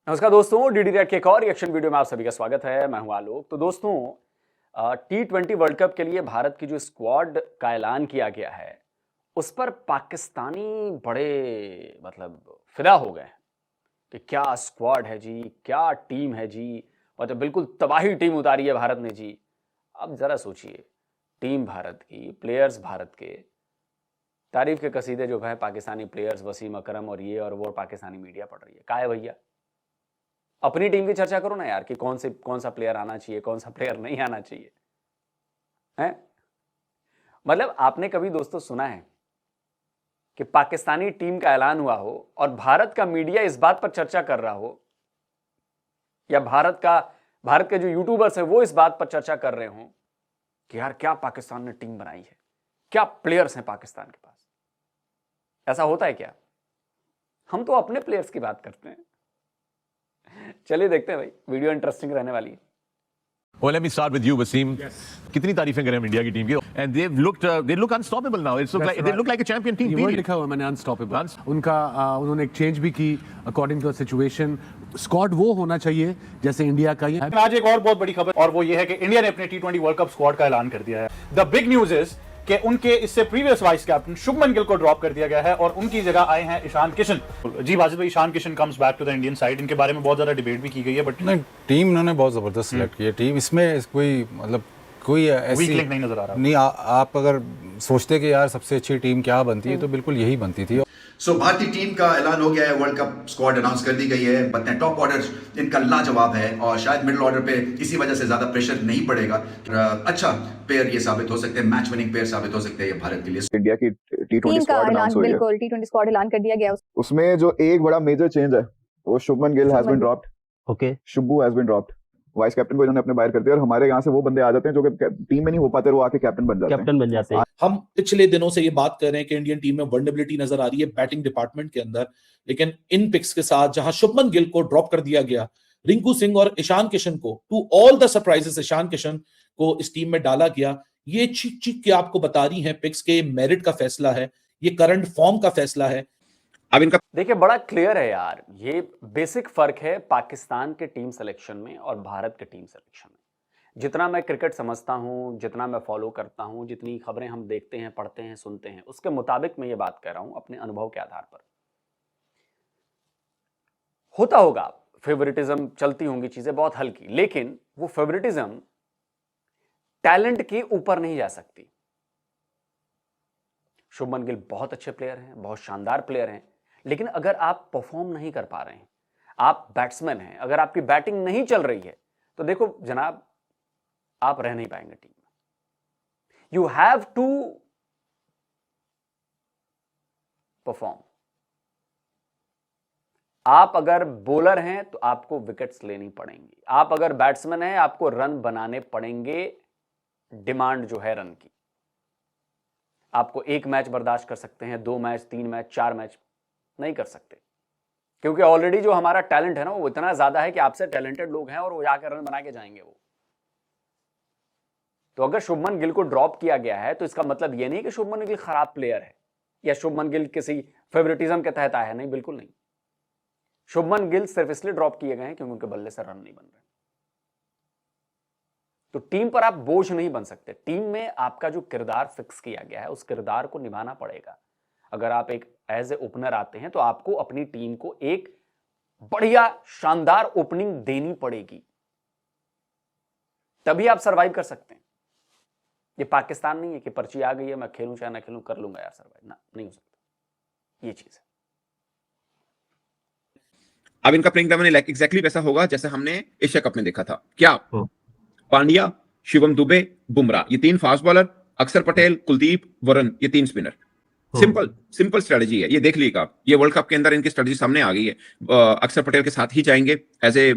नमस्कार दोस्तों, DD red के एक और रिएक्शन वीडियो में आप सभी का स्वागत है। मैं हूं आलोक। तो दोस्तों, T20 वर्ल्ड कप के लिए भारत की जो स्क्वाड का ऐलान किया गया है उस पर पाकिस्तानी बड़े फिदा हो गए कि क्या स्क्वाड है जी, क्या टीम है जी, बिल्कुल तबाही टीम उतारी है भारत ने जी। अब जरा सोचिए, टीम भारत की, प्लेयर्स भारत के, तारीफ के कसीदे जो है पाकिस्तानी प्लेयर्स वसीम अकरम और ये और वो, पाकिस्तानी मीडिया पढ़ रही है। क्या है भैया, अपनी टीम की चर्चा करो ना यार कि कौन सा प्लेयर आना चाहिए, कौन सा प्लेयर नहीं आना चाहिए है। आपने कभी दोस्तों सुना है कि पाकिस्तानी टीम का ऐलान हुआ हो और भारत का मीडिया इस बात पर चर्चा कर रहा हो, या भारत के जो यूट्यूबर्स है वो इस बात पर चर्चा कर रहे हो कि यार क्या पाकिस्तान ने टीम बनाई है, क्या प्लेयर्स हैं पाकिस्तान के पास। ऐसा होता है क्या? हम तो अपने प्लेयर्स की बात करते हैं। चलिए देखते हैं भाई, वीडियो इंटरेस्टिंग रहने वाली है। Well, let me start with you, Wasim. Yes. कितनी तारीफें करें हम इंडिया की टीम की, and they look unstoppable now. They look like a champion team. ये वर्ड लिखा हुआ है मैंने, अनस्टॉपेबल। उनका उन्होंने एक चेंज भी की according to the situation. Squad वो होना चाहिए जैसे इंडिया का। ये आज एक और बहुत बड़ी खबर, और वो ये है कि इंडिया ने अपने T20 वर्ल्ड कप स्क्वाड का ऐलान कर दिया है। द बिग न्यूज इज कि उनके इससे previous vice captain Shubman Gill को ड्रॉप कर दिया गया है और उनकी जगह आए हैं ईशान किशन। जी वाजिद भाई, Ishan Kishan comes back to the Indian side, इनके बारे में बहुत ज्यादा डिबेट भी की गई है, बट नहीं, टीम उन्होंने बहुत जबरदस्त सिलेक्ट की है। टीम इसमें कोई ऐसी वीक लिंक नहीं नजर आ रहा। नहीं, आप अगर सोचते कि यार सबसे अच्छी टीम क्या बनती है तो बिल्कुल यही बनती थी। सो भारतीय टीम का ऐलान हो गया है, वर्ल्ड कप स्क्वाड अनाउंस कर दी गई है। बताएं, टॉप ऑर्डर इनका लाजवाब है और शायद मिडिल ऑर्डर पे इसी वजह से ज्यादा प्रेशर नहीं पड़ेगा। अच्छा प्लेयर ये साबित हो सकते हैं, मैच विनिंग प्लेयर साबित हो सकते हैं ये भारत के लिए। इंडिया की T20 स्क्वाड अनाउंस हुई है। बिल्कुल, T20 स्क्वाड ऐलान कर दिया गया। उसमें जो एक बड़ा मेजर चेंज है वो Shubman Gill has been dropped. Okay, Shubhu has been dropped. Vice captain को इन्होंने अपने बाहर कर दिया और हमारे यहाँ से वो बंदे आ जाते हैं जो कि टीम में नहीं हो पाते, वो आके कैप्टन बन जाते हैं। हम पिछले दिनों से ये बात कर रहे हैं कि इंडियन टीम में वर्नेबिलिटी नजर आ रही है बैटिंग डिपार्टमेंट के अंदर, लेकिन इन पिक्स के साथ जहां शुभमन गिल को ड्रॉप कर दिया गया, रिंकू सिंह और ईशान किशन को, to all the surprises Ishan Kishan को इस टीम में डाला गया। ये चीख चीख के आपको बता रही है पिक्स के मेरिट का फैसला है, ये करंट फॉर्म का फैसला है। अब इनका देखिए बड़ा क्लियर है यार, ये बेसिक फर्क है पाकिस्तान के टीम सिलेक्शन में और भारत के टीम सिलेक्शन में। जितना मैं क्रिकेट समझता हूं, जितना मैं फॉलो करता हूं, जितनी खबरें हम देखते हैं, पढ़ते हैं, सुनते हैं, उसके मुताबिक मैं ये बात कह रहा हूं अपने अनुभव के आधार पर। होता होगा फेवरेटिज्म, चलती होंगी चीजें बहुत हल्की, लेकिन वो फेवरेटिज्म टैलेंट के ऊपर नहीं जा सकती। शुभमन गिल बहुत अच्छे प्लेयर हैं, बहुत शानदार प्लेयर हैं, लेकिन अगर आप परफॉर्म नहीं कर पा रहे हैं, आप बैट्समैन हैं, अगर आपकी बैटिंग नहीं चल रही है, तो देखो जनाब, आप रह नहीं पाएंगे टीम में। You have to perform. आप अगर बॉलर हैं तो आपको विकेट्स लेनी पड़ेंगी, आप अगर बैट्समैन हैं आपको रन बनाने पड़ेंगे। डिमांड जो है रन की, आपको एक मैच बर्दाश्त कर सकते हैं, 2 मैच, 3 मैच, 4 मैच नहीं कर सकते, क्योंकि ऑलरेडी जो हमारा टैलेंट है ना वो इतना ज्यादा है कि आपसे टैलेंटेड लोग हैं और वो जाकर रन बना के जाएंगे वो। तो अगर शुभमन गिल को ड्रॉप किया गया है तो इसका मतलब ये नहीं कि शुभमन गिल खराब प्लेयर है या शुभमन गिल किसी फेवरेटिज्म के तहत आया है, नहीं, बिल्कुल नहीं। शुभमन गिल सिर्फ इसलिए ड्रॉप किए गए हैं क्योंकि उनके बल्ले से रन नहीं बन रहे। तो टीम पर आप बोझ नहीं बन सकते। टीम में आपका जो किरदार फिक्स किया गया है उस किरदार को निभाना पड़ेगा। अगर आप एक एज ए ओपनर आते हैं तो आपको अपनी टीम को एक बढ़िया शानदार ओपनिंग देनी पड़ेगी, तभी आप सरवाइव कर सकते हैं। ये पाकिस्तान नहीं है कि पर्ची आ गई है, मैं खेलूं चाहे ना खेलूं, कर लूंगा यार सरवाइव, ना, नहीं हो सकता ये चीज है। अब इनका प्लेइंग 11 एग्जैक्टली वैसा होगा जैसे हमने एशिया कप में देखा था। क्या पांड्या, शिवम दुबे, बुमराह, ये 3 फास्ट बॉलर, अक्षर पटेल, कुलदीप, वरुण, ये 3 स्पिनर। सिंपल स्ट्रेटजी है, ये देख लीजिएगा। ये वर्ल्ड कप के अंदर इनकी स्ट्रेटजी सामने आ गई है। अक्षर पटेल के साथ ही जाएंगे एज ए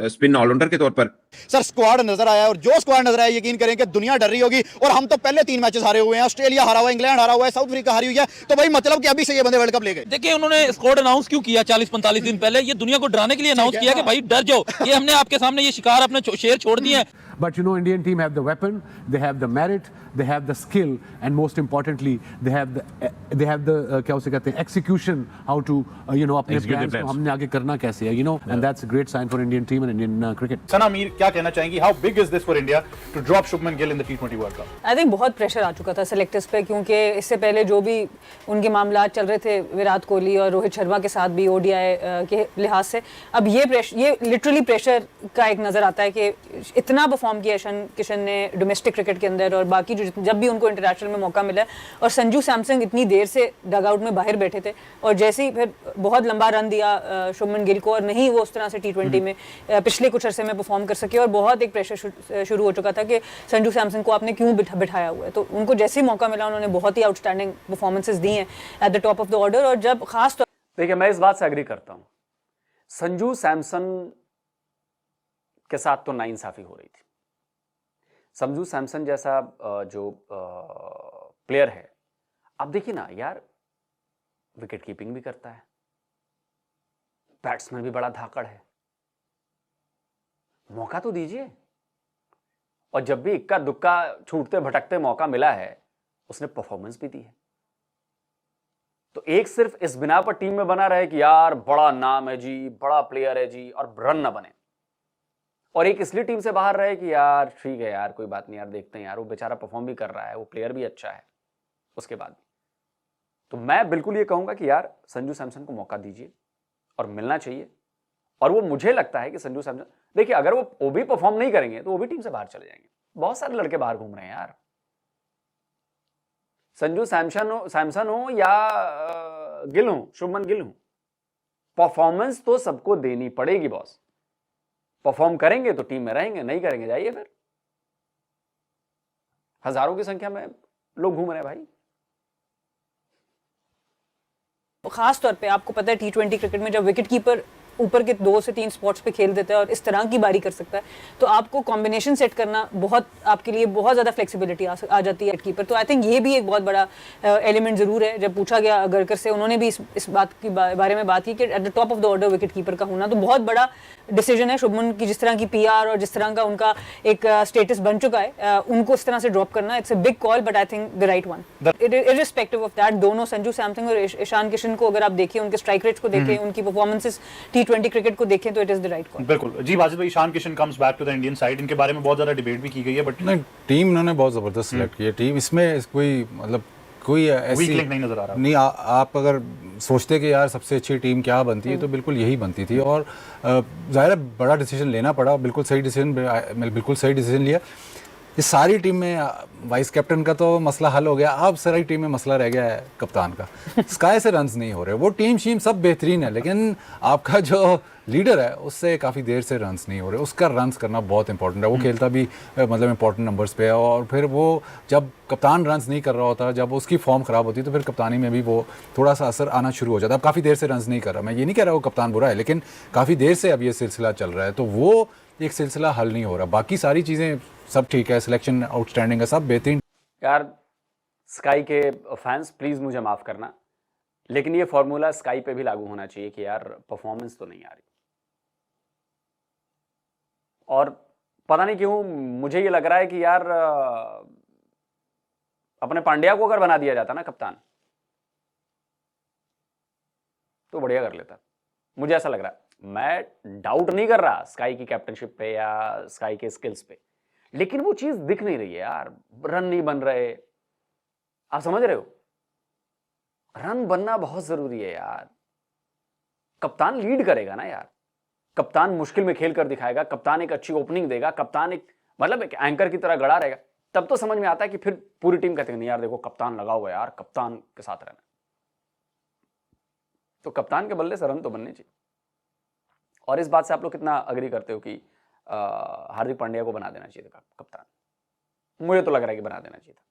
स्पिन ऑलराउंडर के तौर पर। सर स्क्वाड नजर आया, और जो स्क्वाड नजर आया यकीन करें कि दुनिया डर रही होगी। और हम तो पहले 3 मैचेस हारे हुए हैं, ऑस्ट्रेलिया हारा हुआ है, इंग्लैंड हारा हुआ है, साउथ अफ्रीका हारी हुई है, तो भाई मतलब कि अभी से ये बंदे वर्ल्ड कप ले गए। देखिए उन्होंने स्क्वाड अनाउंस क्यों किया 40-45 दिन पहले? ये दुनिया को डराने के लिए अनाउंस किया कि भाई डर जाओ, ये हमने आपके सामने ये शिकार अपने शेर छोड़ दिए हैं। But you know, Indian team have the weapon, they have the merit, they have the skill, and most importantly, they have the क्या उसे कहते हैं execution, how to you know अपने Execute the plans को plans. हमने आगे करना कैसे है, you know, and that's a great sign for Indian team and Indian cricket. सना मीर क्या कहना चाहेंगी, how big is this for India to drop Shubman Gill in the T20 world cup? I think बहुत प्रेशर आ चुका था सेलेक्टर्स पे, क्योंकि इससे पहले जो भी उनके मामला चल रहे थे विराट कोहली और रोहित शर्मा के साथ भी ओडीआई के लिहाज से, अब ये लिटरली प्रेशर का एक नज़र आता है कि इतना परफॉर्म किया ईशान किशन ने डोमेस्टिक क्रिकेट के अंदर, और बाकी जब भी उनको इंटरनेशनल में मौका मिला, और संजू सैमसन इतनी देर से डगआउट में बाहर बैठे थे, और जैसे ही फिर बहुत लंबा रन दिया शुभमन गिल को, और नहीं वो उस तरह से T20 में पिछले कुछ अरसे में परफॉर्म कर सके, और बहुत एक प्रेशर शुरू हो चुका था कि संजू सैमसन को आपने क्यों बिठाया हुआ है। तो उनको जैसे ही मौका मिला उन्होंने बहुत ही आउटस्टैंडिंग परफॉर्मेंसेस दी हैं at the top of the order. और जब खास तौर देखिए, मैं इस बात से एग्री करता हूं, संजू सैमसन के साथ तो नाइंसाफी हो रही थी। संजू सैमसन जैसा जो प्लेयर है, आप देखिए ना यार, विकेट कीपिंग भी करता है, बैट्समैन भी बड़ा धाकड़ है, मौका तो दीजिए। और जब भी इक्का दुक्का छूटते भटकते मौका मिला है, उसने परफॉर्मेंस भी दी है। तो एक सिर्फ इस बिना पर टीम में बना रहे कि यार बड़ा नाम है जी, बड़ा प्लेयर है जी, और रन ना बने, और एक इसलिए टीम से बाहर रहे कि यार ठीक है यार, कोई बात नहीं यार, देखते हैं यार, वो बेचारा परफॉर्म भी कर रहा है, वो प्लेयर भी अच्छा है उसके बाद। तो मैं बिल्कुल ये कहूंगा कि यार संजू सैमसन को मौका दीजिए और मिलना चाहिए। और वो मुझे लगता है कि संजू सैमसन, देखिए अगर वो भी परफॉर्म नहीं करेंगे तो वो भी टीम से बाहर चले जाएंगे। बहुत सारे लड़के बाहर घूम रहे हैं यार, संजू सैमसन हो या गिल हो, शुभमन गिल हो, परफॉर्मेंस तो सबको देनी पड़ेगी बॉस। परफॉर्म करेंगे तो टीम में रहेंगे, नहीं करेंगे जाइए फिर। हजारों की संख्या में लोग घूम रहे हैं भाई। खास तौर पे आपको पता है T20 क्रिकेट में जब विकेट कीपर ऊपर के 2 से 3 स्पॉट्स पे खेल देता है और इस तरह की बारी कर सकता है, तो आपको कॉम्बिनेशन सेट करना बहुत, आपके लिए बहुत ज़्यादा फ्लेक्सिबिलिटी आ जाती है कीपर। तो आई थिंक ये भी एक बहुत बड़ा एलिमेंट ज़रूर है। जब पूछा गया अगरकर से, उन्होंने भी इस बात की बारे में बात की कि at the top of the order wicket keeper का होना तो बहुत बड़ा डिसीजन है। शुभमन की जिस तरह की PR और जिस तरह का उनका एक स्टेटस बन चुका है, उनको इस तरह से ड्रॉप करना, it's a big call, but I think the right one. Irrespective of that, दोनों संजू सैमसन और ईशान किशन को अगर आप देखिए, उनके स्ट्राइक रेट्स को देखें, उनकी परफॉर्मेंसेस T20 क्रिकेट को देखें, तो it is the right call. बिल्कुल जी वाजिद भाई, Ishan Kishan comes back to the Indian side, इनके बारे में बहुत ज्यादा डिबेट भी की गई है, बट नहीं, टीम इन्होंने बहुत जबरदस्त सिलेक्ट की है। टीम इसमें कोई मतलब कोई ऐसी वीक लिंक नहीं नजर आ रहा। नहीं, आप अगर सोचते कि यार सबसे अच्छी टीम क्या बनती है, तो बिल्कुल यही बनती थी। और जाहिर है बड़ा डिसीजन लेना पड़ा, बिल्कुल सही डिसीजन लिया। इस सारी टीम में वाइस कैप्टन का तो मसला हल हो गया, अब सारी टीम में मसला रह गया है कप्तान का। स्काई से रन्स नहीं हो रहे, वो टीम सब बेहतरीन है, लेकिन आपका जो लीडर है उससे काफ़ी देर से रन्स नहीं हो रहे। उसका रन्स करना बहुत इंपॉर्टेंट है। वो खेलता भी मतलब इंपॉर्टेंट नंबर्स पे है, और फिर वो जब कप्तान रन्स नहीं कर रहा होता, जब उसकी फॉर्म ख़राब होती है, तो फिर कप्तानी में भी वो थोड़ा सा असर आना शुरू हो जाता है। अब काफ़ी देर से रन्स नहीं कर रहा, मैं ये नहीं कह रहा वो कप्तान बुरा है, लेकिन काफ़ी देर से अब ये सिलसिला चल रहा है, तो वो एक सिलसिला हल नहीं हो रहा। बाकी सारी चीज़ें सब ठीक है, सिलेक्शन आउटस्टैंडिंग है, सब बेहतरीन। यार स्काई के फैंस प्लीज़ मुझे माफ़ करना, लेकिन ये फॉर्मूला स्काई पे भी लागू होना चाहिए कि यार परफॉर्मेंस तो नहीं आ रही। और पता नहीं क्यों मुझे ये लग रहा है कि यार अपने पांड्या को अगर बना दिया जाता ना कप्तान, तो बढ़िया कर लेता, मुझे ऐसा लग रहा है। मैं डाउट नहीं कर रहा स्काई की कैप्टनशिप पे या स्काई के स्किल्स पे, लेकिन वो चीज दिख नहीं रही है यार, रन नहीं बन रहे। आप समझ रहे हो, रन बनना बहुत जरूरी है यार। कप्तान लीड करेगा ना यार, कप्तान मुश्किल में खेल कर दिखाएगा, कप्तान एक अच्छी ओपनिंग देगा, कप्तान एक मतलब एक एंकर की तरह गड़ा रहेगा, तब तो समझ में आता है कि फिर पूरी टीम कहते हैं नहीं यार देखो कप्तान लगा हुआ है यार, कप्तान के साथ रहना। तो कप्तान के बल्ले से रन तो बनने चाहिए। और इस बात से आप लोग कितना अग्री करते हो कि हार्दिक पांड्या को बना देना चाहिए था कप्तान? मुझे तो लग रहा है कि बना देना चाहिए था।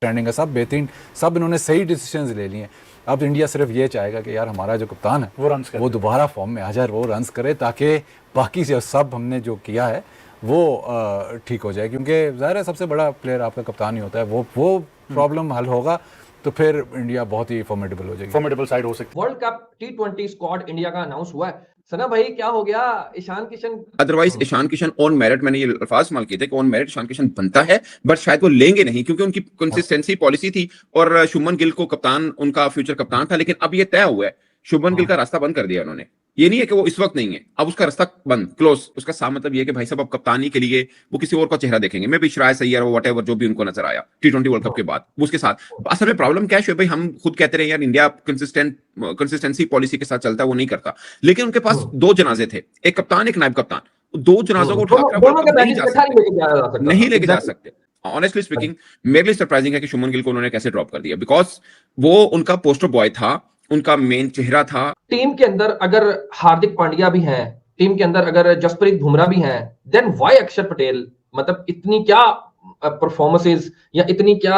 ट्रेंडिंग है, सब बेहतरीन, सब इन्होंने सही डिसीजंस ले लिए। अब इंडिया सिर्फ ये चाहेगा कि यार हमारा जो कप्तान है वो दोबारा फॉर्म में आ जाए, वो रन्स करे, ताकि बाकी से सब हमने जो किया है वो ठीक हो जाए। क्योंकि ज़ाहिर है सबसे बड़ा प्लेयर आपका कप्तान ही होता है। वो प्रॉब्लम हल होगा तो फिर इंडिया बहुत ही फॉर्मेडेबल हो जाएगी। फॉर्मेडेबल साइड हो सकती world cup T20 squad India का अनाउंस हुआ है। सना भाई क्या हो गया? Ishan Kishan otherwise Ishan Kishan on merit, मैंने ये अल्फाज इस्तेमाल किए थे कि ऑन मेरिट ईशान किशन बनता है, बट शायद वो लेंगे नहीं क्योंकि उनकी कंसिस्टेंसी पॉलिसी थी और शुभमन गिल को कप्तान, उनका फ्यूचर कप्तान था। लेकिन अब ये तय हुआ है, शुभमन गिल का रास्ता बंद कर दिया उन्होंने। ये नहीं है कि वो इस वक्त नहीं है, अब उसका रास्ता बंद, क्लोज। उसका साफ मतलब ये है कि भाई साहब अब कप्तानी के लिए वो किसी और का चेहरा देखेंगे। मैं भी श्राय सैय्यर वट एवर जो भी उनको नजर आया T20 वर्ल्ड कप के बाद, वो उसके साथ। असल में प्रॉब्लम क्या है भाई, हम खुद कहते रहे यार इंडिया कंसिस्टेंसी पॉलिसी के साथ चलता है, वो नहीं करता। लेकिन उनके पास दो जनाजे थे, एक कप्तान एक नायब कप्तान, दो जनाजों को उठाकर नहीं लेके जा सकते। ऑनेस्टली स्पीकिंग मेरे लिए सरप्राइजिंग है कि शुभमन गिल को उन्होंने कैसे ड्रॉप कर दिया, बिकॉज वो उनका पोस्टर बॉय था, उनका मेन चेहरा था। टीम के अंदर अगर हार्दिक पांड्या भी हैं, टीम के अंदर अगर जसप्रीत बुमराह भी हैं, देन व्हाई अक्षर पटेल? मतलब इतनी क्या परफॉर्मेंसेस या इतनी क्या,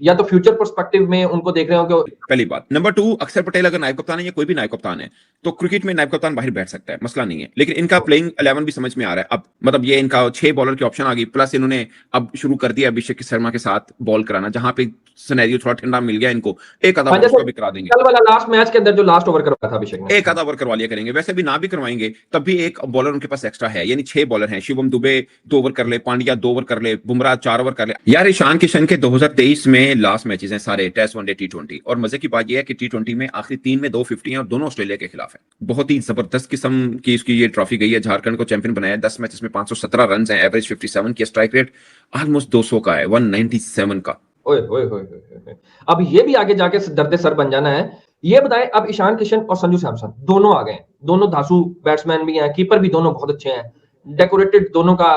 या तो फ्यूचर पर्सपेक्टिव में उनको देख रहे हो कि पहली बात। नंबर 2, अक्षर पटेल अगर नायब कप्तान है या कोई भी नायब कप्तान है तो क्रिकेट में नायब कप्तान बाहर बैठ सकता है, मसला नहीं है। लेकिन इनका प्लेइंग 11 भी समझ में आ रहा है अब, मतलब ये इनका 6 बॉलर की ऑप्शन आ गई, प्लस इन्होंने अब शुरू कर दिया अभिषेक शर्मा के साथ बॉल कराना, जहां पे सिनेरियो थोड़ा ठंडा मिल गया इनको, एक आधा ओवर भी करा देंगे। कल वाला लास्ट मैच के अंदर जो लास्ट ओवर करवाया था अभिषेक ने, एक आधा ओवर करवा लिया करेंगे। वैसे भी ना भी करवाएंगे तब भी एक बॉलर उनके पास एक्स्ट्रा है, यानी 6 बॉलर हैं। शिवम दुबे 2 ओवर कर ले, पांड्या 2 ओवर कर ले, बुमराह 4 ओवर कर ले। यार ईशान किशन के 2023 में लास्ट मैचेस हैं सारे, टेस्ट, वनडे, T20। और मजे की बात यह है कि T20 में आखिरी 3 में 250 हैं और दोनों ऑस्ट्रेलिया के खिलाफ है। बहुत ही जबरदस्त किस्म की इसकी ये ट्रॉफी गई है। झारखंड को चैंपियन बनाया, 10 मैचेस में 517 रन है, एवरेज 57 की, स्ट्राइक रेट ऑलमोस्ट 200 का है, 197 का। ओए ओए ओए ओए। अब ये भी आगे जाके दर्द सर बन जाना है। ये बताएं, अब ईशान किशन और संजू सैमसन दोनों आ गए, दोनों धांसू बैट्समैन भी हैं, कीपर भी दोनों बहुत अच्छे हैं, डेकोरेटेड दोनों का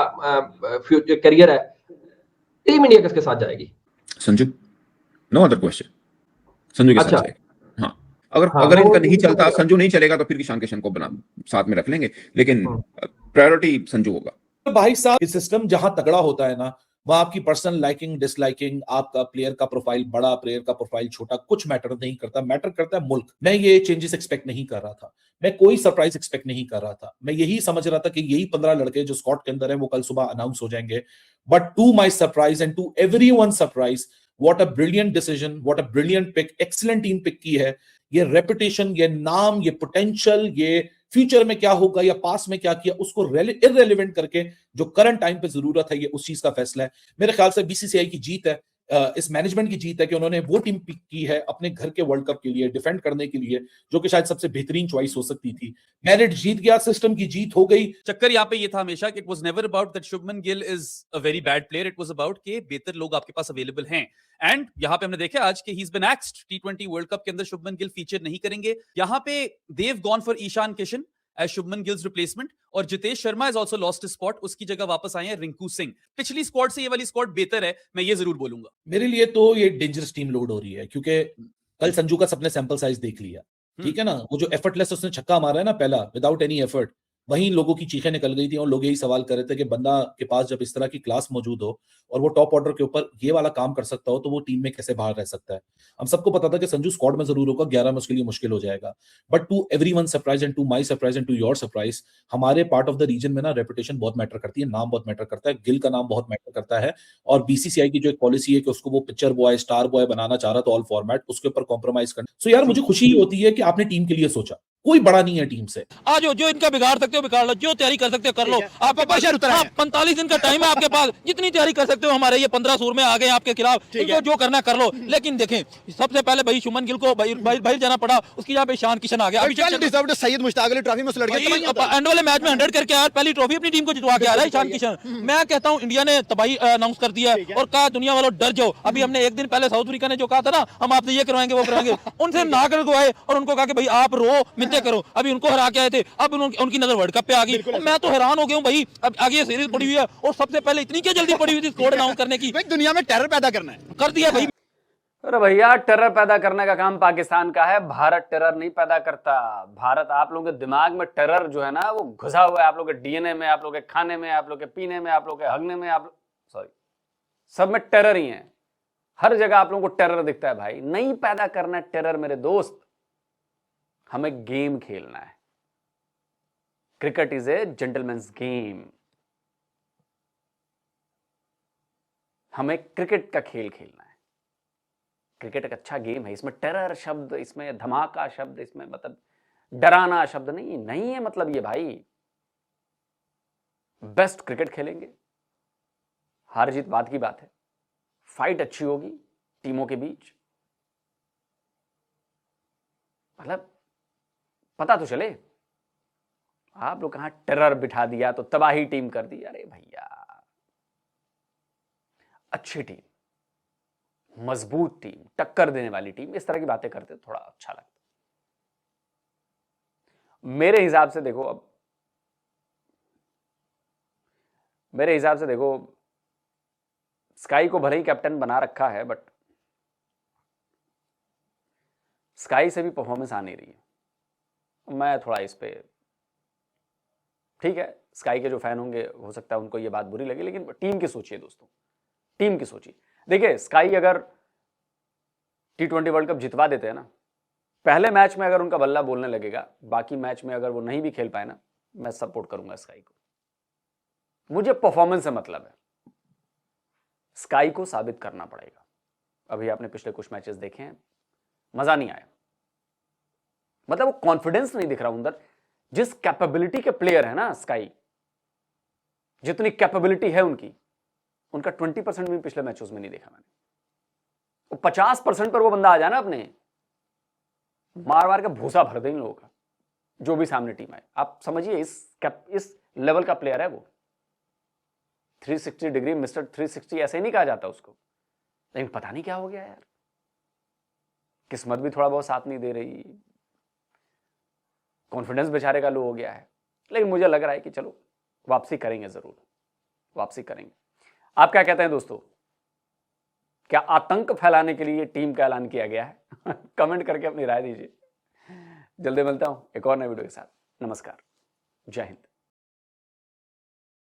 करियर है। टीम इंडिया किसके साथ जाएगी? Sanju, no other question, Sanju के साथ जाएगा। हाँ, अगर इनका नहीं चलता, संजू नहीं चलेगा तो फिर ईशान किशन को बना साथ में रख लेंगे, लेकिन प्रायोरिटी संजू होगा। भाई साहब, ये सिस्टम जहां तगड़ा होता है ना, वहां आपकी पर्सनल लाइकिंग डिसलाइकिंग, आपका प्लेयर का प्रोफाइल बड़ा, प्लेयर का प्रोफाइल छोटा, कुछ मैटर नहीं करता, मैटर करता है मुल्क। मैं ये चेंजेस एक्सपेक्ट नहीं कर रहा था, मैं कोई सरप्राइज एक्सपेक्ट नहीं कर रहा था। मैं यही समझ रहा था कि यही 15 लड़के जो स्क्वाड के अंदर है वो कल सुबह अनाउंस हो जाएंगे। But to my surprise and to everyone surprise, what a brilliant decision, what a brilliant pick, excellent team pick की है। ये रेपुटेशन, ये नाम, ये पोटेंशियल, ये फ्यूचर में क्या होगा या पास में क्या किया उसको इररेलेवेंट करके जो करंट टाइम पे जरूरत है, ये उस चीज का फैसला है। मेरे ख्याल से बीसीसीआई की जीत है, इस मैनेजमेंट की जीत है कि उन्होंने वो टीम पिक की है अपने घर के वर्ल्ड कप के लिए, डिफेंड करने के लिए, जो कि शायद सबसे बेहतरीन चॉइस हो सकती थी। मेरिट जीत गया, सिस्टम की जीत हो गई। चक्कर यहाँ पे ये था हमेशा कि it was never about that Shubman Gill is a very bad player, it was about कि बेहतर लोग आपके पास अवेलेबल हैं। एंड यहाँ पे हमने देखा आज कि he is been axed. T20 world cup के अंदर शुभमन गिल फीचर नहीं करेंगे। यहाँ पे they've gone for Ishan Kishan as Shubman Gill's replacement, और Jitesh Sharma is also lost spot, उसकी जगह वापस आए हैं रिंकू सिंह। पिछली स्क्वाड से ये वाली स्क्वाड बेहतर है, मैं ये जरूर बोलूंगा। मेरे लिए तो ये डेंजरस टीम लोड हो रही है, क्योंकि कल संजू का सबने सैंपल साइज देख लिया, ठीक है ना। वो जो एफर्टलेस उसने छक्का मारा है ना पहला, विदाउट एनी एफर्ट, वहीं लोगों की चीखें निकल गई थी और लोग यही सवाल कर रहे थे कि बंदा के पास जब इस तरह की क्लास मौजूद हो और वो टॉप ऑर्डर के ऊपर ये वाला काम कर सकता हो तो वो टीम में कैसे बाहर रह सकता है। हम सबको पता था कि संजू स्क्वाड में जरूर होगा, 11 में उसके लिए मुश्किल हो जाएगा। But to everyone surprise and to my surprise and to your surprise, हमारे पार्ट ऑफ द रीजन में ना रेपुटेशन बहुत मैटर करती है, नाम बहुत मैटर करता है, गिल का नाम बहुत मैटर करता है। और बीसीसीआई की जो एक पॉलिसी है कि उसको वो पिक्चर बॉय, स्टार बॉय बनाना चाह रहा था ऑल फॉर्मेट, उसके ऊपर कॉम्प्रोमाइज करना। सो यार मुझे खुशी होती है कि आपने टीम के लिए सोचा, कोई बड़ा नहीं है टीम से। आज जो इनका बिगाड़ सकते हो बिगाड़ लो, जो तैयारी कर सकते हो कर लो। आपके पास 45 दिन का टाइम है आपके पास, जितनी तैयारी कर सकते हो। हमारे ये 15 सूर में आ गए आपके खिलाफ, इनको जो करना कर लो। लेकिन देखें, सबसे पहले भाई शुभमन गिल को बाहर जाना पड़ा, उसकी यहाँ पे ईशान किशन आ गया। सैयद मुश्ताक अली ट्रॉफी में एंड वाले मैच में 100 करके आया, पहली ट्रॉफी अपनी टीम को जितवा के आ रहा है ईशान किशन। मैं कहता हूँ इंडिया ने तबाही अनाउंस कर दिया और कहा दुनिया वालों डर जाओ। अभी हमने एक दिन पहले साउथ अफ्रीका ने जो कहा था ना, हम आपसे ये करवाएंगे वो करवाएंगे, उनसे ना कर गए और उनको कहा कि भाई आप रो मिन्नतें करो। अभी उनको हरा के आए थे, अब उनकी नजर वर्ल्ड कप पे आ गई। मैं तो हैरान हो गया हूँ भाई, अब आगे ये सीरीज पड़ी हुई है और सबसे पहले इतनी क्या जल्दी पड़ी हुई थी स्कोर अनाउंस करने की। दुनिया में टेरर पैदा करना है, कर दिया भाई। अरे भैया, टेरर पैदा करने का काम पाकिस्तान का है, भारत टेरर नहीं पैदा करता। भारत, आप लोगों के दिमाग में टेरर जो है ना वो घुसा हुआ है, आप लोगों के डीएनए में, आप लोगों के खाने में, आप लोगों के पीने में, आप लोगों के हगने में, सब में टेरर ही है। हर जगह आप लोगों को टेरर दिखता है भाई। नहीं पैदा करना टेरर मेरे दोस्त, हमें गेम खेलना है। Cricket is a gentleman's game. हमें क्रिकेट का खेल खेलना है। क्रिकेट एक अच्छा गेम है, इसमें टेरर शब्द, इसमें धमाका शब्द, इसमें मतलब डराना शब्द नहीं है। मतलब ये भाई बेस्ट क्रिकेट खेलेंगे, हार जीत बात की बात है, फाइट अच्छी होगी टीमों के बीच, मतलब पता तो चले। आप लोग कहां टेरर बिठा दिया तो तबाही टीम कर दी। अरे भैया अच्छी टीम, मजबूत टीम, टक्कर देने वाली टीम, इस तरह की बातें करते थोड़ा अच्छा लगता। मेरे हिसाब से देखो, अब मेरे हिसाब से देखो, स्काई को भले ही कैप्टन बना रखा है, बट स्काई से भी परफॉर्मेंस आ नहीं रही है। मैं थोड़ा इस पे, ठीक है स्काई के जो फैन होंगे हो सकता है उनको ये बात बुरी लगे, लेकिन टीम की सोचिए दोस्तों, टीम की सोचिए। देखिए स्काई अगर T20 वर्ल्ड कप जितवा देते हैं ना, पहले मैच में अगर उनका बल्ला बोलने लगेगा, बाकी मैच में अगर वो नहीं भी खेल पाए ना, मैं सपोर्ट करूंगा स्काई को। मुझे परफॉर्मेंस से मतलब है, स्काई को साबित करना पड़ेगा। अभी आपने पिछले कुछ मैचेस देखे हैं, मजा नहीं आया, मतलब वो कॉन्फिडेंस नहीं दिख रहा अंदर। जिस कैपेबिलिटी के प्लेयर है ना स्काई, जितनी कैपेबिलिटी है उनकी, उनका 20% भी पिछले मैचेस में नहीं देखा मैंने। वो 50% पर वो बंदा आ जाए ना, अपने मार मार के भूसा भर दे इन लोगों का, जो भी सामने टीम आए। आप समझिए इस लेवल का प्लेयर है वो। 360 डिग्री मिस्टर 360 ऐसे ही नहीं कहा जाता उसको, लेकिन पता नहीं क्या हो गया यार, किस्मत भी थोड़ा बहुत साथ नहीं दे रही, कॉन्फिडेंस बेचारे का लो हो गया है। लेकिन मुझे लग रहा है कि चलो वापसी करेंगे, जरूर वापसी करेंगे। आप क्या कहते हैं दोस्तों, क्या आतंक फैलाने के लिए टीम का ऐलान किया गया है? कमेंट करके अपनी राय दीजिए। जल्दी मिलता हूं एक और नए वीडियो के साथ। नमस्कार, जय हिंद।